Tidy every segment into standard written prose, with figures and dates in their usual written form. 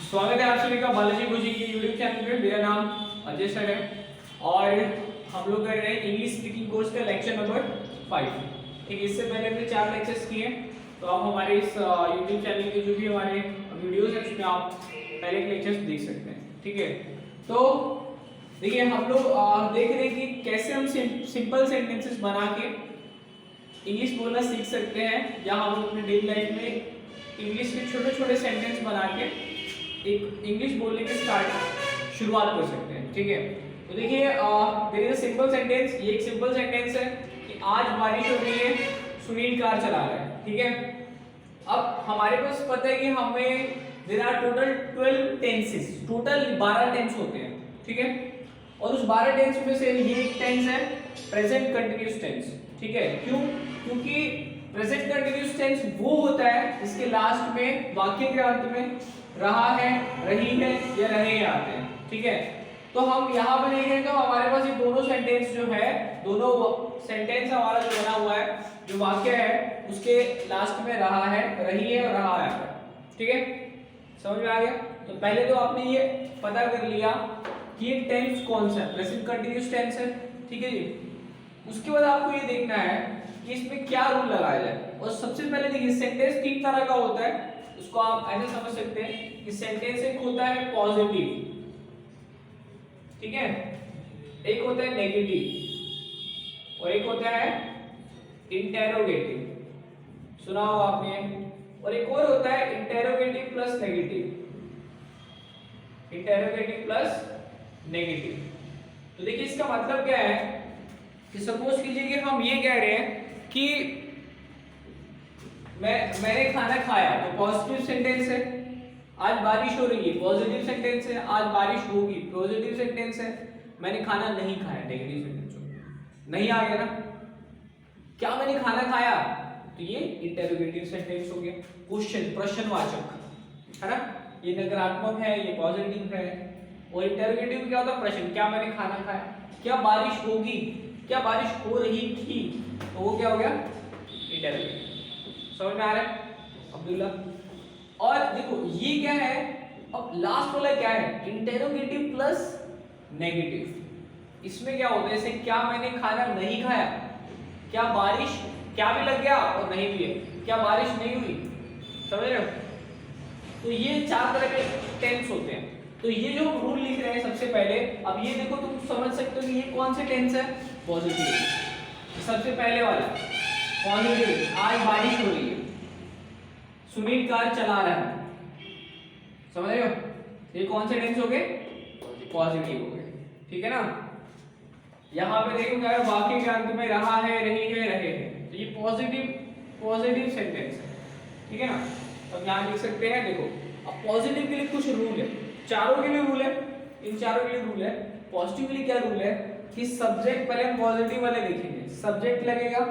स्वागत है आप सभी का बालाजी गुरुजी के यूट्यूब चैनल पे। मेरा नाम अजय सर है और हम लोग कर रहे हैं इंग्लिश स्पीकिंग कोर्स का लेक्चर नंबर 5। ठीक है, इससे पहले हमने 4 लेक्चर्स किए, तो आप हमारे इस यूट्यूब चैनल के जो भी हमारे वीडियोस हैं उसमें आप पहले के लेक्चर्स देख सकते हैं। ठीक है, तो देखिए हम लोग देख रहे हैं कि कैसे हम सिंपल सेंटेंसेस बना के इंग्लिश बोलना सीख सकते हैं, या हम अपने डेली लाइफ में इंग्लिश के छोटे छोटे सेंटेंस बना के एक इंग्लिश बोलने की शुरुआत कर सकते हैं। ठीक है, तो देखिए there is a simple sentence. ये एक सिंपल सेंटेंस है कि आज बारिश हो रही है, सुनील कार चला रहा है। ठीक है, अब हमारे पास पता है कि हमें there are total 12 tenses, total 12 tense होते हैं। ठीक है, और उस 12 टेंस में से ये एक टेंस है प्रेजेंट कंटिन्यूअस टेंस। ठीक है, क्यों? क्योंकि प्रेजेंट कंटिन्यूअस टेंस वो होता है जिसके लास्ट में, वाक्य के अंत में रहा है, रही है या रहे आते हैं। ठीक है, तो हम यहाँ पे देखें तो हमारे पास ये दोनों सेंटेंस जो है, दोनों सेंटेंस हमारा जो बना हुआ है, जो वाक्य है उसके लास्ट में रहा है, रही है और रहा है। ठीक है, समझ में आ गया? तो पहले तो आपने ये पता कर लिया कि ये टेंस कौन सा है, प्रेजेंट कंटिन्यूअस टेंस है। ठीक है जी, उसके बाद आपको ये देखना है कि इसमें क्या रूल लगाया जाए। और सबसे पहले देखिए सेंटेंस 3 तरह का होता है, उसको आप ऐसे समझ सकते हैं कि सेंटेंस एक होता है पॉजिटिव, ठीक है, एक होता है नेगेटिव और एक होता है इंटेरोगेटिव। सुना होगा आपने। और एक और होता है interrogative plus negative, interrogative plus negative. तो देखिए इसका मतलब क्या है कि सपोज कीजिए कि हम ये कह रहे हैं कि मैंने खाना खाया, तो पॉजिटिव सेंटेंस है। आज बारिश हो रही है, पॉजिटिव सेंटेंस है। आज बारिश होगी, पॉजिटिव सेंटेंस है। मैंने खाना नहीं खाया, नेगेटिव सेंटेंस हो गया। नहीं आ गया ना? क्या मैंने खाना खाया? तो ये इंटेरोगेटिव सेंटेंस हो गया, क्वेश्चन, प्रश्नवाचक, है ना? ये नकारात्मक है, ये पॉजिटिव है। और इंटेरोगेटिव क्या होता है? प्रश्न, क्या मैंने खाना खाया? क्या बारिश होगी? क्या बारिश हो रही थी? तो वो क्या हो गया? इंटेरोगेटिव। समझ में आ रहा है अब्दुल्ला? और देखो ये क्या है, अब लास्ट वाला क्या है? Interrogative plus negative. इसमें क्या होता है, जैसे क्या मैंने खाना नहीं खाया, क्या बारिश, क्या भी लग गया और नहीं भी है, क्या बारिश नहीं हुई। समझ रहे हो? तो ये 4 तरह के टेंस होते हैं। तो ये जो रूल लिख रहे हैं सबसे पहले, अब ये देखो तुम समझ सकते हो कि ये कौन से टेंस है? पॉजिटिव। सबसे पहले वाला पॉजिटिव, आज बारिश हो रही है, सुनील कार चला रहा है। समझ रहे हो? ये कौन से टेंस हो गए? पॉजिटिव हो गए। ठीक है ना? यहाँ पे देखो क्या है, वाक्य के अंत में रहा है, रही है, रहे हैं, तो ये पॉजिटिव सेंटेंस है। ठीक है ना? अब यहाँ लिख सकते हैं, देखो अब पॉजिटिव के लिए कुछ रूल है, चारों के लिए रूल है, इन चारों के लिए रूल है। पॉजिटिव के लिए क्या रूल है कि सब्जेक्ट, पहले हम पॉजिटिव वाले देखेंगे, सब्जेक्ट लगेगा,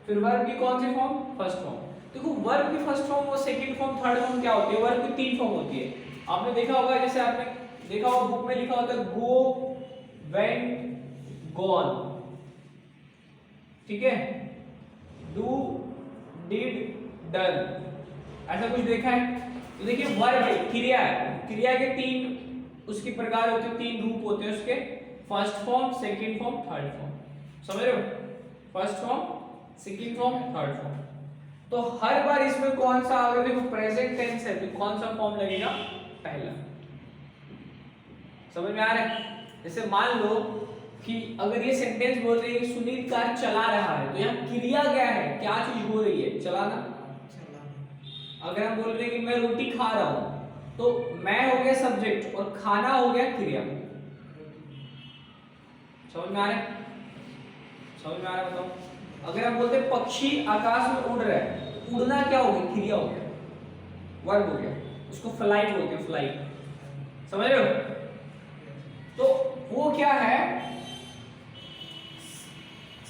फिर वर्ब की कौन सी फॉर्म? First form. देखो वर्ब की फर्स्ट फॉर्म और सेकंड फॉर्म, थर्ड फॉर्म क्या होती है? वर्ब की 3 फॉर्म होती है। आपने देखा होगा, जैसे आपने देखा होगा बुक में लिखा होता है गो, वेंट, गॉन। ठीक है, डू, डिड, डन, ऐसा कुछ देखा है? तो देखिए वर्ब है, क्रिया है, क्रिया के 3 उसके प्रकार होते हैं, 3 रूप होते हैं उसके, first form, second form, third form. समझ रहे हो? First form, second form, third form. तो हर बार इसमें कौन सा, अगर देखो प्रेजेंट टेंस है तो कौन सा फॉर्म लगेगा? पहला। समझ में आ रहा है? जैसे मान लो कि अगर ये सेंटेंस बोल रही है कि सुनील कार चला रहा है, तो यहाँ क्रिया क्या है? क्या चीज हो रही है? चलाना। अगर हम बोल रहे हैं कि मैं रोटी खा रहा हूं, तो मैं हो गया सब्जेक्ट और खाना हो गया क्रिया। समझ में आ रहा है? समझ में आ रहा है? बताओ। अगर हम बोलते हैं पक्षी आकाश में उड़ रहा है, तो उड़ना क्या हो गया? क्रिया हो गया, वर्ब हो गया, उसको फ्लाइट बोलते हैं, फ्लाइट। समझ रहे हो? तो वो क्या है,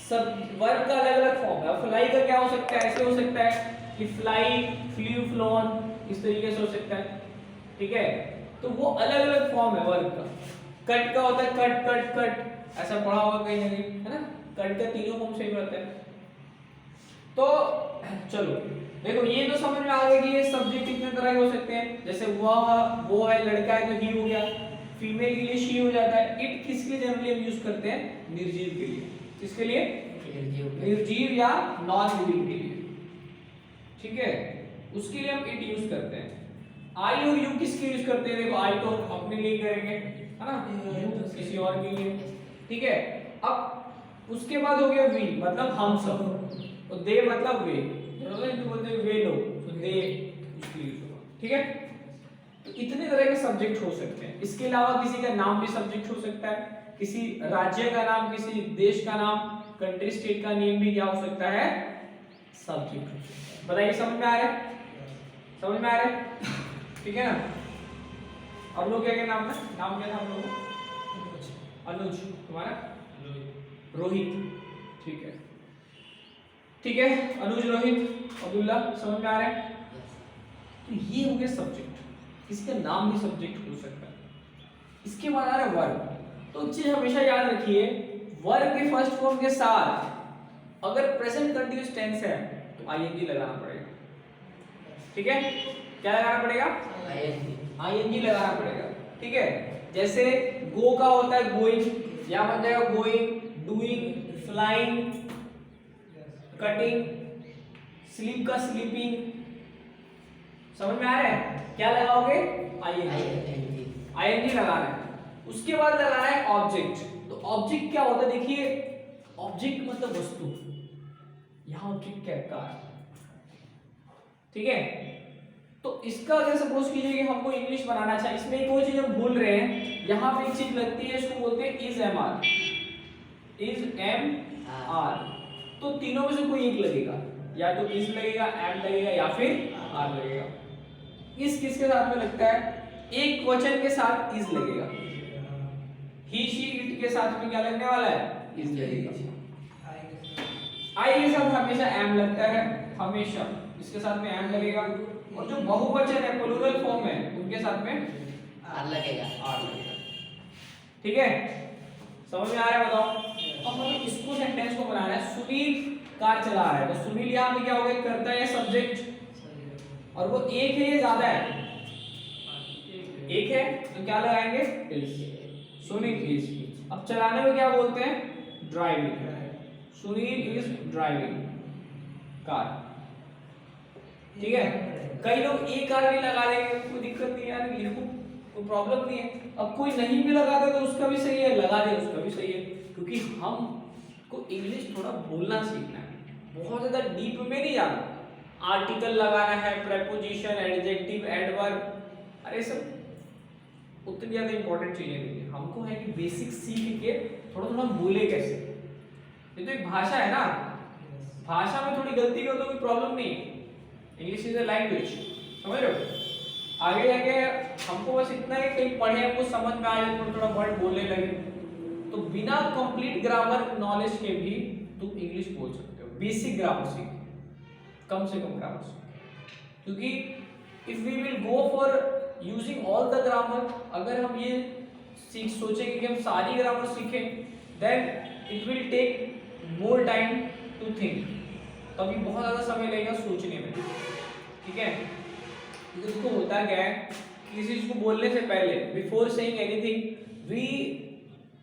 सब वर्ब का अलग अलग फॉर्म है। फ्लाई का क्या हो सकता है? ऐसे हो सकता है कि फ्लाई, फ्लू, फ्लोन, इस तरीके से हो सकता है। ठीक है, तो वो अलग अलग फॉर्म है वर्ब का। कट का होता है कट, कट, कट, ऐसा पढ़ा होगा कहीं ना कहीं, है ना? कट का 3 फॉर्म सेम रहता है। तो चलो देखो ये तो समझ में आ गया कि ये सब्जेक्ट कितने तरह के हो सकते हैं। जैसे वह, वो है, लड़का है तो ही हो गया, फीमेल के लिए शी हो जाता है। इट किसके लिए जनरली हम यूज करते हैं? निर्जीव के लिए। किसके लिए? निर्जीव या नॉन लिविंग के लिए, ठीक है, उसके लिए हम इट यूज करते हैं। आई और यू किसके यूज करते हैं? देखो आई तो अपने लिए ही करेंगे, है ना, यू किसी और के लिए, ठीक है। अब उसके बाद हो गया वी, मतलब हम सब, और दे मतलब वे, बोलते हैं वे लोग, तो दे उसके लिए यूज होगा, ठीक है। तो इतने तरह के सब्जेक्ट हो सकते हैं। इसके अलावा किसी का नाम भी सब्जेक्ट हो सकता है, किसी राज्य का नाम, किसी देश का नाम, कंट्री स्टेट का नेम भी क्या हो सकता है? सब्जेक्ट हो सकता है। बताइए समझ में आ रहा है? समझ में आ रहा है? ठीक है ना। अब लोग क्या क्या नाम है? नाम क्या था हम लोगों का? अनुज। तुम्हारा? रोहित। ठीक है, ठीक है, अनुज, रोहित, अब्दुल्ला। समझ में आ रहा है? तो ये हो गया सब्जेक्ट, इसका नाम भी सब्जेक्ट हो सकता है। इसके बाद आ रहा है वर्ब। तो एक चीज हमेशा याद रखिए, वर्ब के फर्स्ट फॉर्म के साथ अगर प्रेजेंट कंटीन्यूअस टेंस है तो आईएनजी लगाना पड़ेगा, ठीक है। क्या लगाना पड़ेगा? आईएनजी लगाना पड़ेगा, ठीक है। जैसे गो का होता है गोइंग, या बन जाएगा going, doing, flying, cutting, sleep का स्लीपिंग। समझ में आ रहा है? क्या लगाओगे? आईएनजी, आईएनजी लगाना है। उसके बाद लगाना है ऑब्जेक्ट। तो ऑब्जेक्ट क्या होता है? देखिए, ऑब्जेक्ट मतलब वस्तु, यहां ऑब्जेक्ट क्या है? कार, ठीक है। तो इसका अगर सपोज कीजिए कि हमको इंग्लिश बनाना चाहिए, इसमें एक और चीज हम भूल रहे हैं, यहां पे एक चीज लगती है, इसको बोलते हैं is am are, is am are. तो तीनों में से कोई एक लगेगा, या तो इज लगेगा, एम लगेगा, या फिर आर लगेगा। इस किसके साथ में लगता है? एक क्वेश्चन के साथ इज लगेगा, ही शी इट के साथ में क्या लगने वाला है? इज लगेगा। आई के साथ हमेशा एम लगता है, हमेशा इसके साथ में एम लगेगा। और जो बहुवचन है, प्लूरल फॉर्म है, उनके साथ में आर लगेगा, आर लगेगा, ठीक है। समझ में आ रहा है? बताओ। अब हमें इसको सेंटेंस को बनाना है। सुनील कार चला रहा है, तो सुनील यहाँ पे क्या हो गया? करता है सब्जेक्ट, और वो एक है या ज्यादा है? एक है, तो क्या लगाएंगे? इज। सुनील इज। अब चलाने में क्या बोलते हैं? Driving. Sunil is driving car, ठीक है। कई लोग एक कार भी लगा लेंगे, कोई दिक्कत नहीं यार, ये कोई प्रॉब्लम नहीं है। अब कोई नहीं भी लगाता तो उसका भी सही है, लगा दे उसका भी सही है, क्योंकि हम को इंग्लिश थोड़ा बोलना सीखना है, बहुत ज्यादा डीप में नहीं जाना। आर्टिकल लगाना है, प्रेपोजिशन, एडजेक्टिव, एडवर्ब, अरे सब उतनी ज्यादा इंपॉर्टेंट चीजें नहीं है। हमको है कि बेसिक सीख के थोड़ा थोड़ा बोले कैसे। ये तो एक भाषा है ना, भाषा में थोड़ी गलती करो तो कोई प्रॉब्लम नहीं है। इंग्लिश इज अ लैंग्वेज, समझ रहे हो। आगे जाके हमको बस इतना है, कहीं पढ़े हमको समझ में आ जाए, थोड़ा थोड़ा वर्ड बोलने लगे, तो बिना कंप्लीट ग्रामर नॉलेज के भी तुम इंग्लिश बोल सकते हो। बेसिक ग्रामर सीख, कम से कम ग्रामर सीख, क्योंकि if we will go for using all the grammar, अगर हम ये सोचेंगे कि हम सारी ग्रामर सीखें, then it will take more time to think, तभी बहुत ज्यादा समय लगेगा सोचने में, ठीक है। इसको होता क्या है, किसी चीज को बोलने से पहले, before saying anything,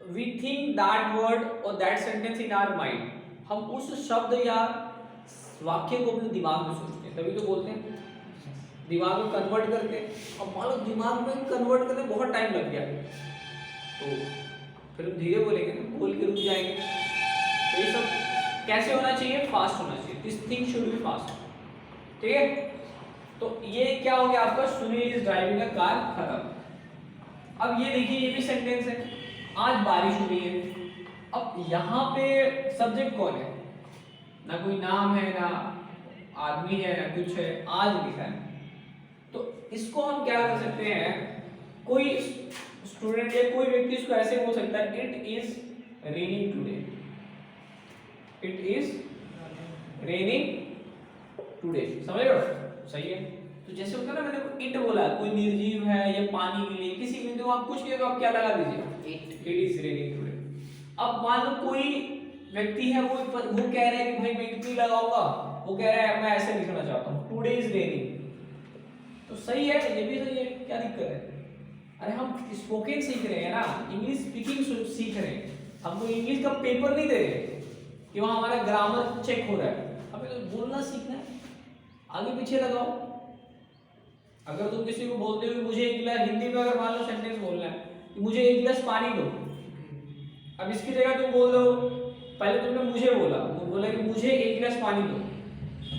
we think that word और that sentence in our mind. हम उस शब्द या वाक्य को अपने दिमाग में सोचते हैं, तभी तो बोलते हैं, दिमाग में कन्वर्ट करते हैं। अब मान लो दिमाग में कन्वर्ट करने बहुत टाइम लग गया, तो फिर हम धीरे बोलेंगे ना, बोल के रुक जाएंगे। तो ये सब कैसे होना चाहिए? फास्ट होना चाहिए। This thing should be fast, ठीक है। तो ये क्या हो गया आपका? Sunil is driving a car, खत्म। अब ये देखिए, ये भी सेंटेंस है, आज बारिश हुई है। अब यहाँ पे सब्जेक्ट कौन है? ना कोई नाम है, ना आदमी है, ना कुछ है, आज लिखा है। तो इसको हम क्या कर सकते हैं, कोई स्टूडेंट या कोई व्यक्ति इसको ऐसे बोल सकता है, it is raining today, it is raining today. समझ रहे हो? सही है। तो जैसे होता है ना, मैंने इट बोला, कोई निर्जीव है या पानी के लिए किसी बिंदु आप कुछ किए तो आप क्या लगा दीजिए? It is raining today. अब मान लो कोई व्यक्ति है, वो कह रहा है कि भाई मैं इट नहीं लगाऊंगा, वो कह रहा है मैं ऐसे लिखना चाहता हूँ, टुडे इज रेनिंग। तो तो सही है, ये भी सही है, क्या दिक्कत है? अरे हम स्पोकन सीख रहे हैं ना, इंग्लिश स्पीकिंग सीख रहे हैं, हमको इंग्लिश का पेपर नहीं दे रहे कि वहां हमारा ग्रामर चेक हो रहा है, हमें तो बोलना सीखना है। आगे पीछे लगाओ। अगर तुम किसी को बोलते हो कि मुझे एक गिलास, हिंदी में अगर मान लो सेंटेंस बोलना है कि मुझे एक गिलास पानी दो, अब इसकी जगह तुम बोल दो, पहले तुमने मुझे बोला, वो बोला कि मुझे एक गिलास पानी दो,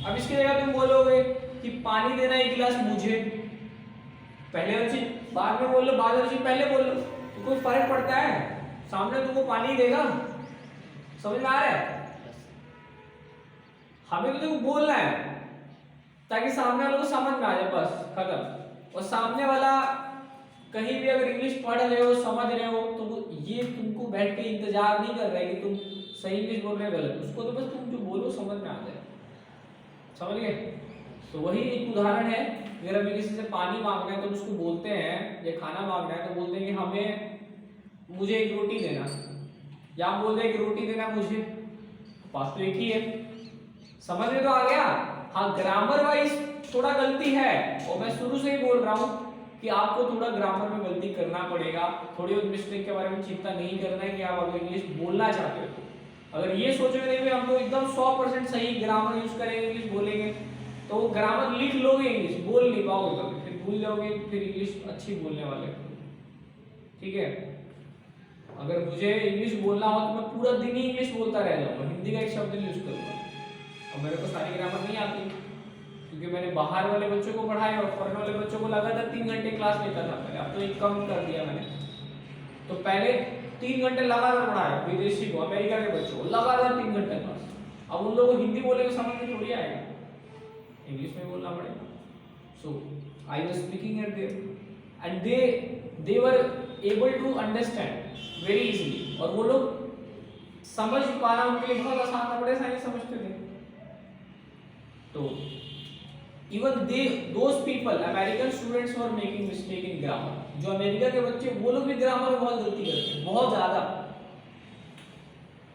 अब इसकी जगह तुम बोलोगे कि पानी देना एक गिलास मुझे, पहले वाली चीज बाद में बोल लो, बाद वाली चीज पहले बोल लो, तो कोई फर्क पड़ता है? सामने तुमको पानी देगा, समझ में आ रहा है? हमें तो तुमको बोलना है ताकि सामने वाले को समझ में आ जाए, बस खत्म। और सामने वाला कहीं भी अगर इंग्लिश पढ़ रहे हो, समझ रहे हो, तो वो ये तुमको बैठ के इंतजार नहीं कर रहा है कि तुम सही इंग्लिश बोल रहे हो गलत, उसको तो बस तुम जो बोलो समझ में आ जाए, समझ गए? तो वही एक उदाहरण है, अगर हमें किसी से पानी मांगना है तो उसको बोलते हैं, या खाना मांगना है तो बोलते हैं कि हमें मुझे एक रोटी देना, या हम बोलते हैं कि रोटी देना मुझे, बात तो एक ही है, समझ में तो आ गया? हाँ, ग्रामर वाइज थोड़ा गलती है, और मैं शुरू से ही बोल रहा हूँ कि आपको थोड़ा ग्रामर में गलती करना पड़ेगा, थोड़ी उस मिस्टेक के बारे में चिंता नहीं करना है कि आप अगर इंग्लिश बोलना चाहते हो, अगर ये सोचोगे नहीं हम तो एकदम 100% सही ग्रामर यूज करेंगे, इंग्लिश बोलेंगे, तो वो ग्रामर लिख लोगे, इंग्लिश बोल नहीं पाओगे, कभी फिर भूल जाओगे, फिर इंग्लिश अच्छी बोलने वाले, ठीक है? अगर मुझे इंग्लिश बोलना हो तो मैं पूरा दिन ही इंग्लिश बोलता रह जाऊंगा, हिंदी का एक शब्द नहीं यूज करूंगा। अब मेरे को सारी ग्रामर नहीं आती क्योंकि मैंने बाहर वाले बच्चों को पढ़ाया और फॉरेन वाले बच्चों को लगातार 3 घंटे क्लास लेता था पहले, अब तो एक कम कर दिया मैंने। तो पहले 3 घंटे लगातार पढ़ाया विदेशी को, अमेरिका के बच्चों को लगातार 3 घंटे क्लास। अब उन लोगों को हिंदी बोले समझ में थोड़ी आएगा, इंग्लिश में बोलना पड़ेगा। So I was speaking at there and they were able to understand very easily, और वो लोग समझ पाना उनके लिए बहुत आसान था, बड़े सारे समझते थे। तो even they those people, American students were making mistake in grammar, जो अमेरिका के बच्चे वो लोग भी ग्रामर में बहुत गलती करते हैं, बहुत ज्यादा।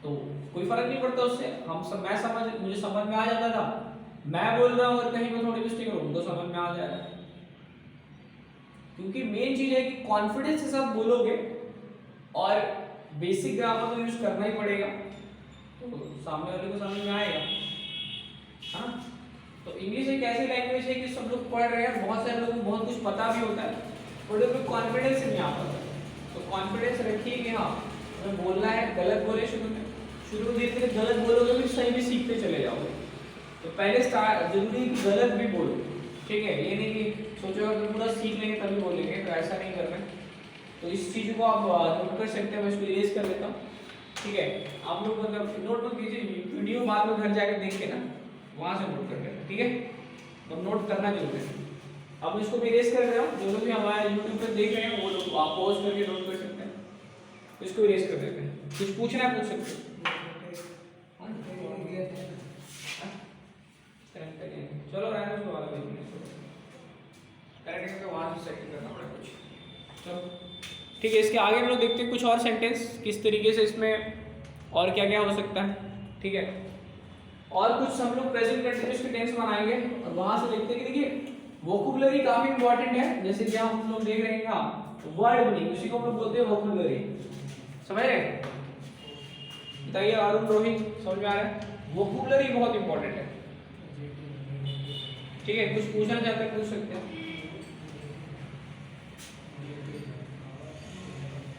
तो कोई फर्क नहीं पड़ता उससे, मुझे समझ में आ जाता था, मैं बोल रहा हूँ और कहीं में थोड़ी मिस्टेक हो उनको समझ में आ जाएगा, क्योंकि मेन चीज है कि कॉन्फिडेंस के साथ बोलोगे और बेसिक ग्रामर तो यूज करना ही पड़ेगा, तो सामने वाले को समझ में आएगा। हाँ, तो इंग्लिश एक ऐसी लैंग्वेज है कि सब लोग पढ़ रहे हैं, बहुत सारे लोगों को बहुत कुछ पता भी होता है, बट उनको कॉन्फिडेंस नहीं आ पाता। तो कॉन्फिडेंस रखिए कि हाँ हमें बोलना है, गलत बोले शुरू में धीरे धीरे गलत बोलोगे फिर सही भी सीखते चले जाओगे। तो पहले स्टार्ट जरूरी गलत भी बोलो, ठीक है? ये नहीं कि सोचो अगर पूरा सीख लेंगे तभी बोलेंगे, तो ऐसा नहीं करना है। तो इस चीज़ को आप नोट कर सकते हैं, मैं इसको इरेज कर लेता हूँ, ठीक है? आप लोग मतलब नोट तो कीजिए, वीडियो बाद में घर जाकर देख के ना वहाँ से नोट कर लेना, ठीक है? तो नोट करना जरूरी है। अब इसको भी इरेज कर रहे हो, जो लोग भी हमारे यूट्यूब पर देख रहे हैं वो लोग आप पॉज करके नोट कर सकते हैं, तो इसको इरेज कर देते हैं। कुछ पूछना है पूछ सकते हो। चलो रहने दो, वाला देखने करेक्ट करके वहाँ से सेटिंग करना पड़ेगा कुछ। चलो ठीक है, इसके आगे हम लोग देखते हैं कुछ और सेंटेंस किस तरीके से इसमें और क्या क्या हो सकता है, ठीक है? और कुछ हम लोग प्रेजेंट कंटिन्यूअस के टेंस बनाएंगे और वहां से देखते हैं कि देखिए वोकैबुलरी काफी इंपॉर्टेंट है। जैसे कि हम लोग देख रहे हैं क्या वर्ड मीनिंग, उसी को हम लोग बोलते हैं वोकैबुलरी, समझ रहे हैं? बताइए अरुण, रोहित, समझ में आ रहा है? वोकैबुलरी बहुत इंपॉर्टेंट है, ठीक है? कुछ पूछना चाहते हैं पूछ सकते हैं।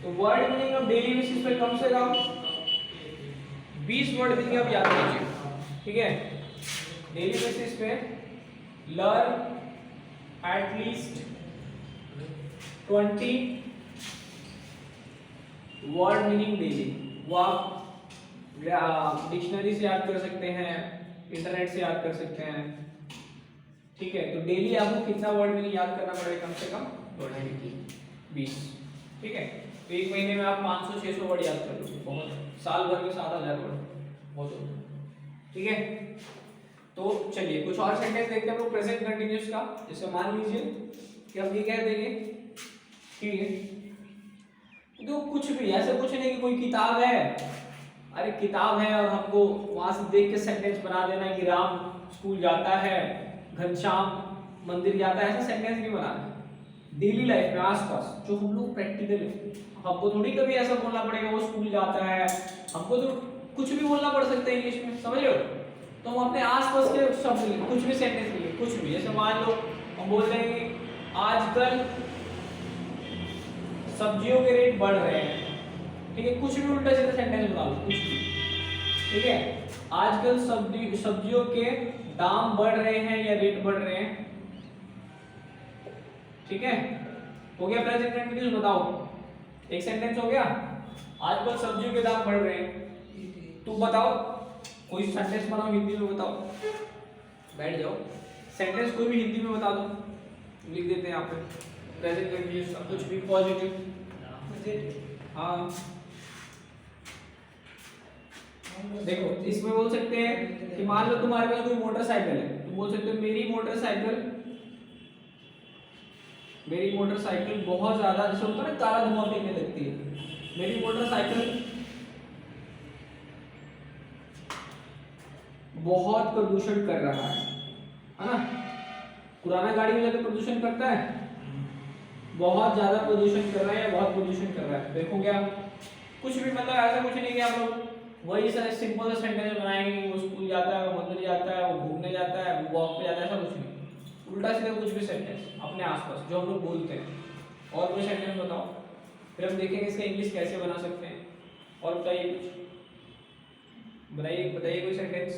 तो वर्ड मीनिंग अब डेली बेसिस पे कम से कम 20 वर्ड मीनिंग आप याद कीजिए, ठीक है? डेली बेसिस पे learn at least 20 word meaning daily. वो आप डिक्शनरी से याद कर सकते हैं, इंटरनेट से याद कर सकते हैं, ठीक है? तो डेली आपको कितना वर्ड मीनिंग याद करना पड़ेगा? कम से कम 20, ठीक है? तो एक महीने में आप 500-600 वर्ड याद कर लो, बहुत। साल भर में 7000 वर्ड बहुत होता है, ठीक है? तो चलिए कुछ और सेंटेंस देखते हैं हम लोग प्रेजेंट कंटिन्यूअस का। जैसे मान लीजिए कि हम ये कह देंगे, ठीक है, तो कुछ भी ऐसे कुछ नहीं कि कोई किताब है, अरे किताब है और हमको वहां से देख के सेंटेंस बना देना है कि राम स्कूल जाता है, घनश्याम मंदिर जाता है, ऐसा सेंटेंस नहीं बनाना। डेली लाइफ में आसपास जो हम लोग प्रैक्टिकल है, हमको थोड़ी कभी ऐसा बोलना पड़ेगा वो स्कूल जाता है, हमको तो कुछ भी बोलना पड़ सकता है इंग्लिश में, समझ रहे हो? तो हम अपने आसपास के शब्द कुछ भी सेंटेंस लिखे, कुछ भी, जैसे मान लो हम बोल रहे हैं कि आजकल सब्जियों के रेट बढ़ रहे हैं, ठीक है, कुछ भी उल्टा सीधा सेंटेंस बना लो, कुछ भी, ठीक है। आजकल सब्जियों के दाम बढ़ रहे हैं या रेट बढ़ रहे हैं, ठीक है, हो गया प्रेजेंट कंटीन्यूअस। बताओ, एक सेंटेंस हो गया, आजकल सब्जियों के दाम बढ़ रहे हैं। तुम बताओ, कोई सेंटेंस बनाओ हिंदी में, बताओ, बैठ जाओ, सेंटेंस कोई भी हिंदी में बता दो, लिख देते हैं यहाँ पे प्रेजेंट कंटीन्यूअस, कुछ भी पॉजिटिव। हाँ देखो, इसमें बोल सकते हैं कि मान लो तुम्हारे पास कोई मोटरसाइकिल है, तुम बोल सकते हो मेरी मोटरसाइकिल बहुत ज्यादा, जैसे होता है ना काला धुआं फेंकने लगती है, मेरी मोटरसाइकिल बहुत प्रदूषण कर रहा है ना? पुराना गाड़ी में जाकर प्रदूषण करता है, बहुत ज्यादा प्रदूषण कर रहा है या बहुत प्रदूषण कर रहा है, देखो क्या कुछ भी, मतलब ऐसा कुछ नहीं कि आप लोग वही सारे सिंपल से सेंटेंस बनाएंगे, वो स्कूल जाता है, वो मंदिर जाता है, वो घूमने जाता है, वो वॉक पे जाता है, ऐसा कुछ नहीं, उल्टा सीधा कुछ भी सेंटेंस अपने आसपास जो हम लोग बोलते हैं। और कोई सेंटेंस बताओ, फिर हम देखेंगे इसका इंग्लिश कैसे बना सकते हैं। और बताइए कुछ, बताइए कोई सेंटेंस।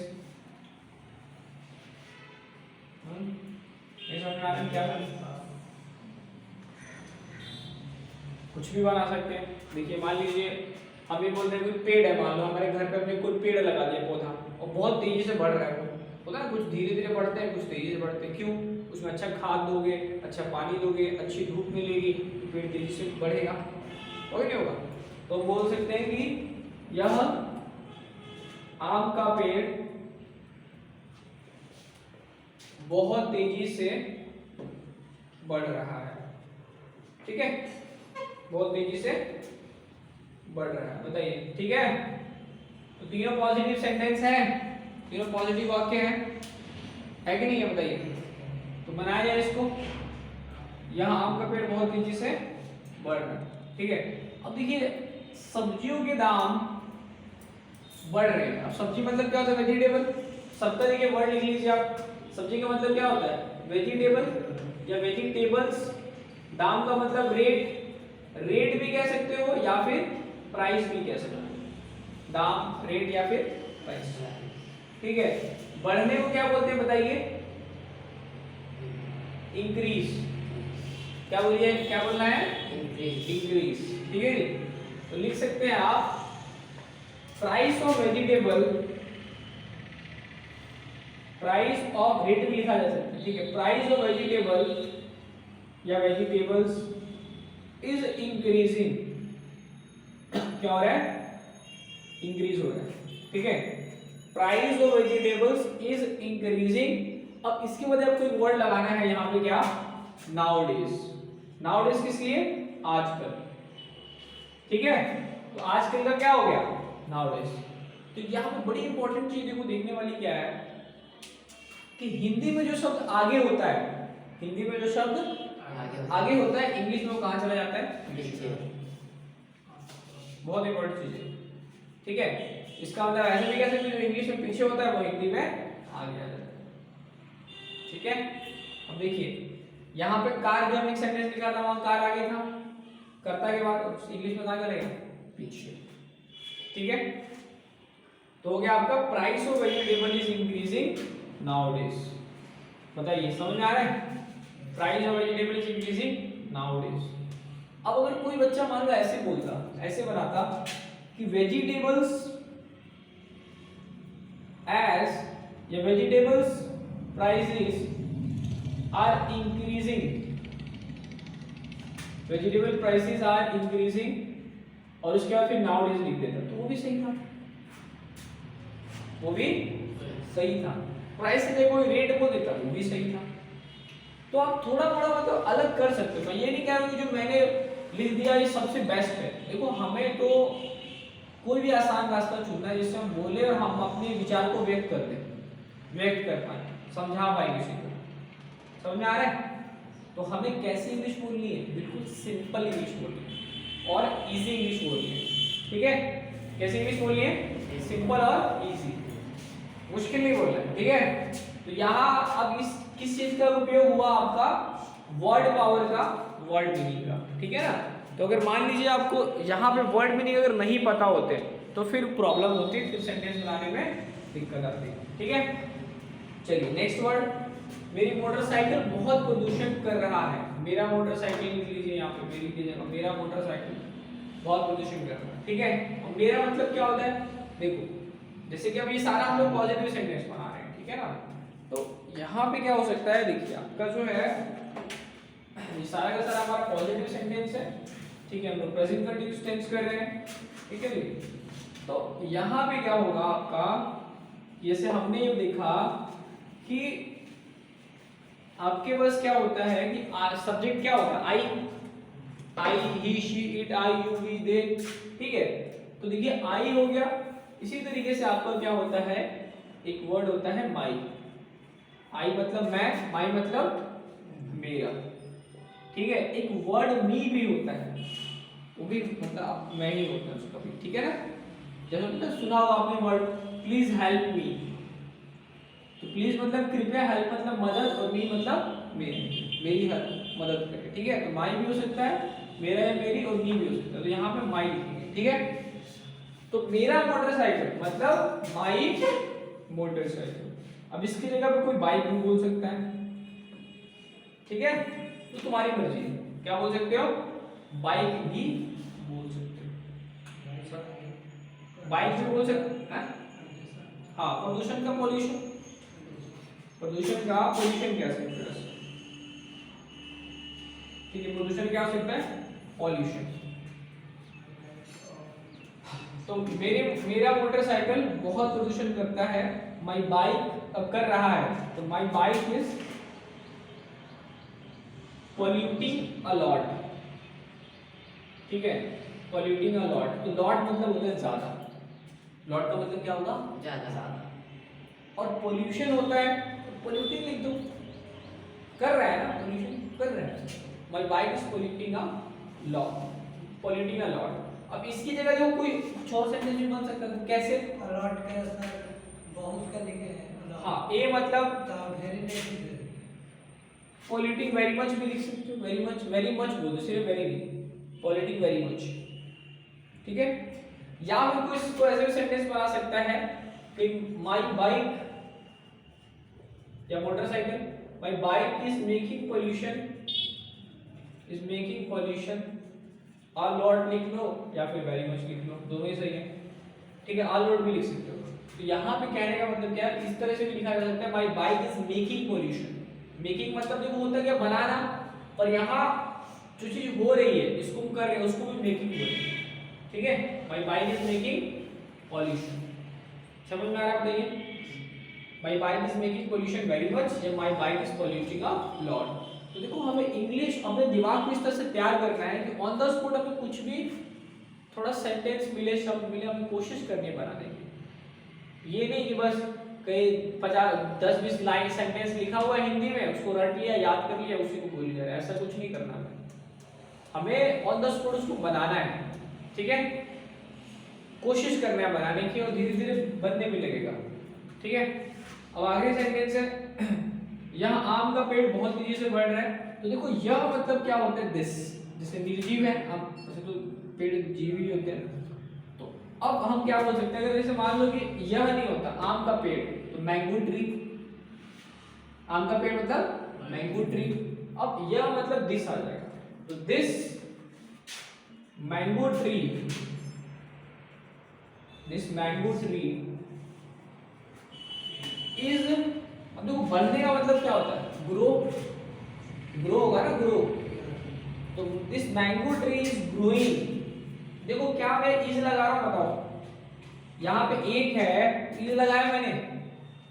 ये समझ में आ रहा है क्या करना? कुछ भी बना सकते हैं। देखिए मान लीजिए हम ये बोल रहे हैं कोई पेड़ है, मान लो हमारे घर पे हमने कोई पेड़ लगा दिया, पौधा, और बहुत तेजी से बढ़ रहा है वो, पता है, कुछ धीरे धीरे बढ़ते हैं, कुछ तेजी से बढ़ते हैं, क्यों? उसमें अच्छा खाद दोगे, अच्छा पानी दोगे, अच्छी धूप मिलेगी, तो पेड़ तेजी से बढ़ेगा, हो नहीं होगा? तो बोल सकते हैं कि यह आम का पेड़ बहुत तेजी से बढ़ रहा है, ठीक है, बहुत तेजी से बढ़ रहा है, बताइए, ठीक है। तो तीनों पॉजिटिव सेंटेंस है, तीनों पॉजिटिव वाक्य है कि नहीं है, बताइए। तो बनाया जाए इसको, यहाँ आम का पेड़ बहुत तेजी से बढ़ रहा है, ठीक है। अब देखिए सब्जियों के दाम बढ़ रहे हैं, अब सब्जी मतलब क्या होता है? वेजिटेबल, सबका देखिए वर्ड लिख लीजिए आप, सब्जी का मतलब क्या होता है? वेजिटेबल या वेजिटेबल्स। दाम का मतलब रेट, रेट भी कह सकते हो या फिर प्राइस भी कह सकते हो, दाम, रेट या फिर प्राइस, ठीक है। बढ़ने को क्या बोलते हैं बताइए? इंक्रीज। क्या बोलिए, क्या बोलना है? इंक्रीज, ठीक है। तो लिख सकते हैं आप price of vegetable, price of, rate भी लिखा जा सकता है, ठीक है, प्राइस ऑफ वेजिटेबल या वेजिटेबल्स इज इंक्रीजिंग। क्या हो रहा है? इंक्रीज हो रहा है, ठीक है। Price of vegetables is increasing. अब इसके बजाय आपको एक वर्ड लगाना है यहाँ पे, क्या? नाउडेज। नाउडेज किस लिए? आजकल, ठीक है। तो आजकल का क्या हो गया? नाउडेज। तो यहाँ पे बड़ी इंपॉर्टेंट चीज देखो देखने वाली क्या है कि हिंदी में जो शब्द आगे होता है, हिंदी में जो शब्द आगे होता है, इंग्लिश में वो कहाँ चला जाता है? पीछे। बहुत इंपॉर्टेंट चीज है, ठीक है। इसका मतलब ऐसे भी कह सकते हैं जो इंग्लिश में पीछे होता है वो हिंदी में आगे आ जाता है, ठीक है। अब देखिए यहाँ पे कार जो हमने एक सेंटेंस लिखा था, वहां कार आगे था, करता के बाद इंग्लिश में कहाँ चलेगा? पीछे, ठीक है। तो हो गया आपका price of vegetable is increasing nowadays. बताइए समझ में आ रहा है? Price of vegetable is increasing nowadays. अब अगर कोई बच्चा मान लो ऐसे बोलता, ऐसे बनाता कि वेजिटेबल्स एज या vegetables prices are increasing, vegetable prices are increasing, और उसके बाद फिर नाउडेज लिख देता, तो वो भी सही था, वो भी सही था। प्राइस से कोई रेट बोल देता, वो भी सही था। तो आप थोड़ा थोड़ा मतलब अलग कर सकते हो। मैं ये नहीं कह रहा हूँ कि जो मैंने लिख दिया ये सबसे बेस्ट है। देखो हमें तो कोई भी आसान रास्ता चुनना है जिससे हम बोले और हम अपने विचार को व्यक्त कर दें, व्यक्त कर पाए, समझा पाए किसी को, समझ में आ रहा है? तो हमें कैसी इंग्लिश बोलनी है? बिल्कुल सिंपल इंग्लिश बोलनी है और इजी इंग्लिश बोलनी है, ठीक है? कैसी इंग्लिश बोलनी है? सिंपल और इजी, मुश्किल नहीं बोलना है, ठीक है? तो यहाँ अब इस किस चीज का उपयोग हुआ? आपका वर्ड पावर का, वर्ड मीनिंग का, ठीक है ना? तो अगर मान लीजिए आपको यहाँ पे वर्ड मीनिंग अगर नहीं पता होते तो फिर प्रॉब्लम होती है, फिर सेंटेंस बनाने में दिक्कत आती है, ठीक है? चलिए नेक्स्ट वर्ड, मेरी मोटरसाइकिल बहुत प्रदूषण कर रहा है। मेरा मोटरसाइकिल लिख लीजिए यहाँ पे, मेरी की जगह मेरा मोटरसाइकिल बहुत प्रदूषण कर रहा है, ठीक है? और मेरा मतलब क्या होता है? देखो जैसे कि अब ये सारा हम लोग पॉजिटिव सेंटेंस बना रहे हैं, ठीक है ना? तो यहाँ पे क्या हो सकता है? देखिए आपका जो है ये सारा का सारा हमारा पॉजिटिव सेंटेंस है, ठीक है? हम लोग प्रेजेंट कंटीन्यूअस टेंस कर रहे हैं, ठीक है जी? तो यहाँ पे क्या होगा आपका? जैसे हमने ये देखा कि आपके पास क्या होता है कि सब्जेक्ट क्या होता है? I, he, she, it, I, you, we, they, ठीक है? तो देखिए आई हो गया। इसी तरीके से आपका क्या होता है? एक वर्ड होता है माई। आई मतलब मैं, माई मतलब मेरा, ठीक है? एक वर्ड मी भी होता है, वो भी मतलब मैं ही होता है उसका भी, ठीक है ना? जैसे मतलब सुना होगा आपने वर्ड प्लीज हेल्प मी, तो प्लीज मतलब कृपया, हेल्प मतलब मदद, और मी मतलब मेरी हेल्प, मदद करे, ठीक है? तो माई भी हो सकता है, मेरा या मेरी, और मी भी हो सकता है, तो यहाँ पे माई लिखेंगे, ठीक है? तो मेरा मोटरसाइकिल मतलब माई मोटरसाइकिल। अब इसकी जगह पे कोई बाइक भी बोल सकता है, ठीक है? तो तुम्हारी मर्जी है, क्या बोल सकते हो? बाइक भी बोल सकते हो, बाइक भी बोल सकते हैं। हाँ, प्रदूषण का पॉल्यूशन, प्रदूषण का पॉल्यूशन क्या सकता है? ठीक है, प्रदूषण क्या हो सकता है? पॉल्यूशन। तो मेरा मोटरसाइकिल बहुत प्रदूषण करता है। माई बाइक कर रहा है, तो माई bike is polluting a lot, ठीक है? पॉल्यूटिंग अ लॉट, तो लॉट मतलब होता है ज्यादा, लॉट का मतलब क्या होगा? ज्यादा। और पॉल्यूशन होता है, पॉल्यूटिंग लिख दो, कर रहा है ना, पॉल्यूशन कर रहा है। My bike is polluting a lot, polluting a lot. अब इसकी जगह जो कोई कुछ और सेंटेंस भी बन सकता है, कैसे? अलॉट के सर बहुत का लिखे हैं। हाँ, ए मतलब वेरी नहीं, पॉल्यूटिंग वेरी मच भी लिख सकते हो, वेरी मच, वेरी मच बोल दो, सिर्फ वेरी नहीं, पॉल्यूटिंग वेरी मच, ठीक है? या फिर कोई इसको ऐसे भी सेंटेंस बना सकता है कि माई बाइक या motorcycle, my bike is making pollution, is making pollution a lot लिख लो, या फिर वेरी मच लिख लो, दोनों ही सही है, ठीक है? अ लॉट भी लिख सकते हो। तो यहाँ पे कहने का मतलब क्या है? इस तरह से भी लिखा जा सकता है, my bike is making pollution. Making मतलब देखो होता है क्या? बनाना, और यहाँ जो चीज हो रही है इसको हम कर रहे हैं, उसको भी मेकिंग बोलते हैं, ठीक है? My bike is making pollution, समझ में आ रहा है? बताइए, my bike is making pollution very much, या my bike is polluting a lot. तो देखो हमें इंग्लिश, अपने दिमाग को इस तरह से तैयार करना है कि ऑन द स्पॉट हमें कुछ भी थोड़ा सेंटेंस मिले, शब्द मिले, हमें कोशिश करनी है बनाने की। ये नहीं कि बस कहीं 50-10-20 लाइन सेंटेंस लिखा हुआ है हिंदी में, उसको रट लिया, याद कर लिया, उसी को बोल लिया, ऐसा कुछ नहीं करना हमें ऑन द स्पॉट उसको बनाना है, ठीक है? कोशिश करना है बनाने की, और धीरे धीरे बनने भी लगेगा, ठीक है? अब आगे सेंटेंस है यहाँ आम का पेड़ बहुत तेजी से बढ़ रहा है। तो देखो यह मतलब क्या होता है? दिस, जैसे निर्जीव है, अब वैसे तो पेड़ जीव ही होते हैं, तो अब हम क्या बोल सकते हैं? अगर जैसे मान लो कि यह नहीं होता आम का पेड़, तो मैंगो ट्री, आम का पेड़ मतलब मैंगो ट्री। अब यह मतलब दिस आ जाएगा, तो this mango tree, this mango tree is, अब देखो बढ़ने का मतलब क्या होता है? ग्रो, ग्रो होगा ना, ग्रो। तो this mango tree is growing, देखो क्या मैं इज लगा रहा हूं, बताओ? यहाँ पे एक है, इज लगाया मैंने,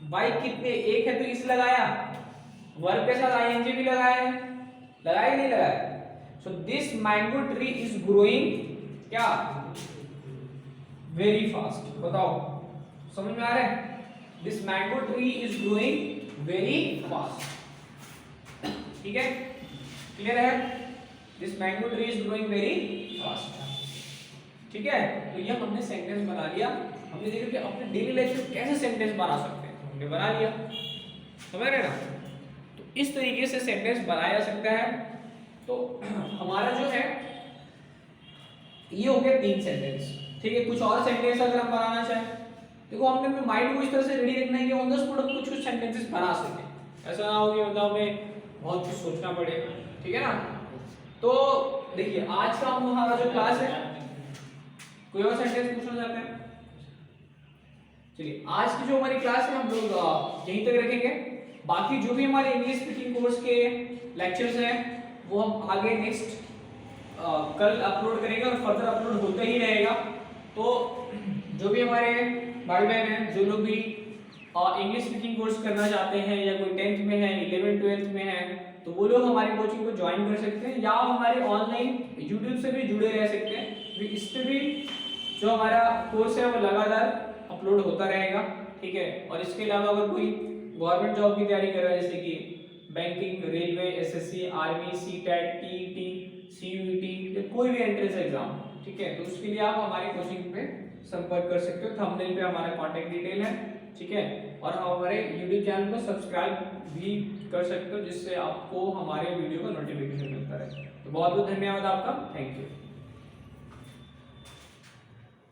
बाइक कितने? एक है तो इज लगाया, वर्ब के साथ आईएनजी भी लगाया है, लगाया नहीं लगाया? So this mango tree is growing क्या? वेरी फास्ट, बताओ समझ में आ रहा है? This mango tree is growing very fast, ठीक है, क्लियर है? This mango tree is growing very fast. ठीक है, तो ये हमने सेंटेंस बना लिया। हमने देखा कि अपने डेली लाइफ में कैसे सेंटेंस बना सकते हैं, हमने बना लिया, समझ रहे ना? तो इस तरीके से सेंटेंस बनाया जा सकता है। तो हमारा जो है ये हो गया 3 सेंटेंस। ठीक है, कुछ और सेंटेंस अगर हम बनाना चाहें, देखो हमने अपने माइंड को इस तरह से रेडी रखना है कि ऑन द स्पॉट हम कुछ सेंटेंसेस बना सकें। ऐसा ना हो कि मतलब हमें बहुत कुछ सोचना पड़े, ठीक है ना? तो देखिए आज का हमारा जो क्लास है, कोई और सेंटेंस पूछना चाहते हैं? चलिए आज की जो हमारी क्लास है हम लोग यहीं तक रखेंगे। बाकी जो भी हमारे इंग्लिश स्पीकिंग कोर्स के लेक्चर्स हैं वो हम आगे नेक्स्ट कल अपलोड करेंगे और फर्दर अपलोड होता ही रहेगा। तो जो भी हमारे भाई बहन हैं, जो लोग भी इंग्लिश स्पीकिंग कोर्स करना चाहते हैं या कोई 10th में है, 11th 12th में है, तो वो लोग हमारी कोचिंग को ज्वाइन कर सकते हैं या हमारे ऑनलाइन यूट्यूब से भी जुड़े रह सकते हैं। इस पे भी जो हमारा कोर्स है वो लगातार अपलोड होता रहेगा, ठीक है? और इसके अलावा अगर कोई गवर्नमेंट जॉब की तैयारी कर रहा है, जैसे कि banking, railway, SSC, army, CTET, TET, CUET, कोई भी एंट्रेंस एग्जाम, ठीक है, तो उसके लिए आप हमारी कोचिंग पे संपर्क कर सकते हो। थंबनेल पे हमारा कांटेक्ट डिटेल है, ठीक है? और हमारे यूट्यूब चैनल को सब्सक्राइब भी कर सकते हो जिससे आपको हमारे वीडियो का नोटिफिकेशन मिलता रहे। तो बहुत बहुत धन्यवाद आपका, थैंक यू।